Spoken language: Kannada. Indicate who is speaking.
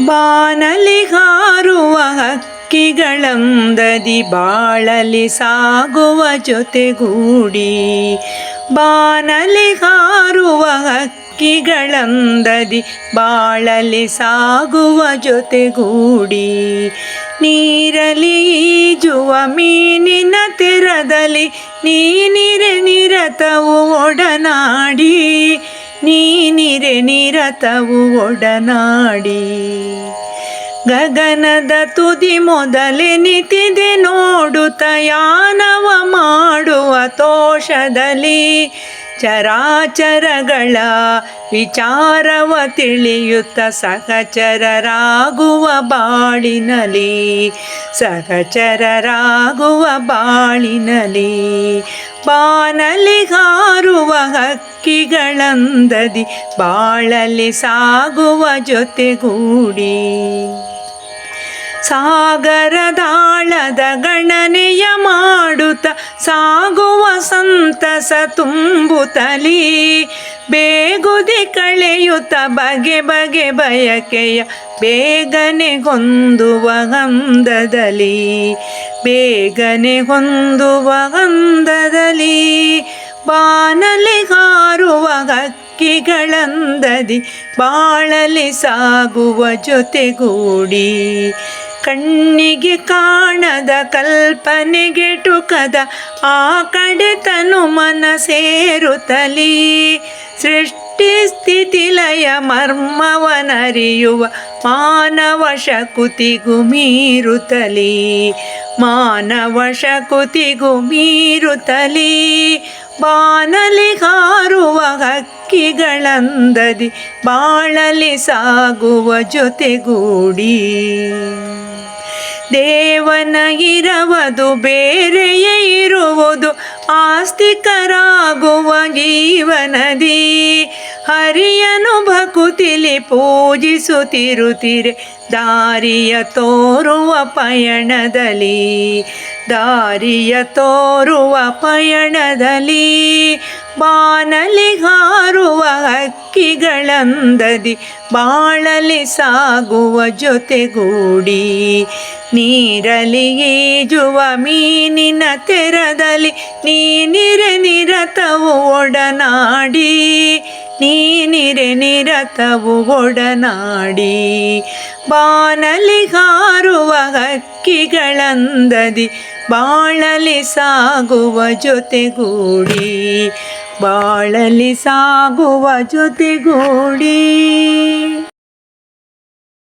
Speaker 1: ಬಾನಲಿ ಹಾರುವ ಹಕ್ಕಿಗಳಂದದಿ ಬಾಳಲಿ ಸಾಗುವ ಜೊತೆಗೂಡಿ. ಬಾನಲಿ ಹಾರುವ ಹಕ್ಕಿಗಳಂದದಿ ಬಾಳಲಿ ಸಾಗುವ ಜೊತೆಗೂಡಿ. ನೀರಲಿ ಈಜುವ ಮೀನಿನ ತೆರದಲ್ಲಿ ನೀನಿರೆ ನಿರತವು ಒಡನಾಡಿ. ನೀನಿರೆ ನಿರತವು ಒಡನಾಡಿ. ಗಗನದ ತುದಿ ಮೊದಲೆನಿತಿದೆ ನೋಡುತ್ತ ಯಾನವ ಮಾಡುವ ತೋಷದಲ್ಲಿ. ಚರಾಚರಗಳ ವಿಚಾರವ ತಿಳಿಯುತ್ತ ಸಹಚರರಾಗುವ ಬಾಳಿನಲಿ. ಸಹಚರರಾಗುವ ಬಾಳಿನಲಿ. ಬಾನಲಿ ಹಾರುವ ಹಕ್ಕಿಗಳಂದದಿ ಬಾಳಲಿ ಸಾಗುವ ಜೊತೆಗೂಡಿ. ಸಾಗರದಾಳದ ಗಣನೆಯ ಮಾಡುತ್ತ ಸಾಗುವ ಸಂತಸ ತುಂಬುತ್ತಲೀ. ಬೇಗುದಿ ಕಳೆಯುತ್ತ ಬಗೆ ಬಗೆ ಬಯಕೆಯ ಬೇಗನೆ ಹೊಂದುವ ಹಂದದಲ್ಲಿ. ಬೇಗನೆ ಹೊಂದುವ ಹಂದದಲ್ಲಿ. ಬಾನಲಿ ಹಾರುವ ಹಕ್ಕಿಗಳಂದದಿ ಬಾಳಲಿ ಸಾಗುವ ಜೊತೆಗೂಡಿ. ಕಣ್ಣಿಗೆ ಕಾಣದ ಕಲ್ಪನೆಗೆಟುಕದ ಆ ಕಡೆತನು ಮನ ಸೇರುತ್ತಲೀ. ಸೃಷ್ಟಿ ಸ್ಥಿತಿ ಲಯ ಮರ್ಮವನರಿಯುವ ಮಾನವ ಶಕುತಿಗೂ ಮೀರುತ್ತಲೀ. ಮಾನವ ಶಕುತಿಗೂ ಮೀರುತ್ತಲೀ. ಬಾನಲಿ ಹಾರುವ ಹಕ್ಕಿಗಳಂದದಿ ಬಾಳಲಿ ಸಾಗುವ ಜೊತೆಗೂಡಿ. ದೇವನ ಇರವದು ಬೇರೆಯೇ ಇರುವುದು ಆಸ್ತಿಕರಾಗುವ ಜೀವನದಿ. ಹರಿಯನು ಭಕುತಿಲಿ ಪೂಜಿಸುತ್ತಿರುತ್ತಿರೆ ದಾರಿಯ ತೋರುವ ಪಯಣದಲ್ಲಿ. ದಾರಿಯ ತೋರುವ ಪಯಣದಲ್ಲಿ. ಬಾನಲಿ ಹಾರುವ ಹಕ್ಕಿಗಳಂದದಿ ಬಾಳಲಿ ಸಾಗುವ ಜೊತೆಗೂಡಿ. ನೀರಲಿ ಈಜುವ ಮೀನಿನ ತೆರದಲ್ಲಿ ನೀನಿರೆ ನಿರತವು ಒಡನಾಡಿ. ನೀನಿರೆ ನಿರತವು ಒಡನಾಡಿ. ಬಾನಲಿ ಹಾರುವ ಹಕ್ಕಿಗಳಂದದಿ ಬಾಳಲಿ ಸಾಗುವ ಜೊತೆಗೂಡಿ. ಬಾಳಲಿ ಸಾಗುವ ಜೊತೆಗೂಡಿ.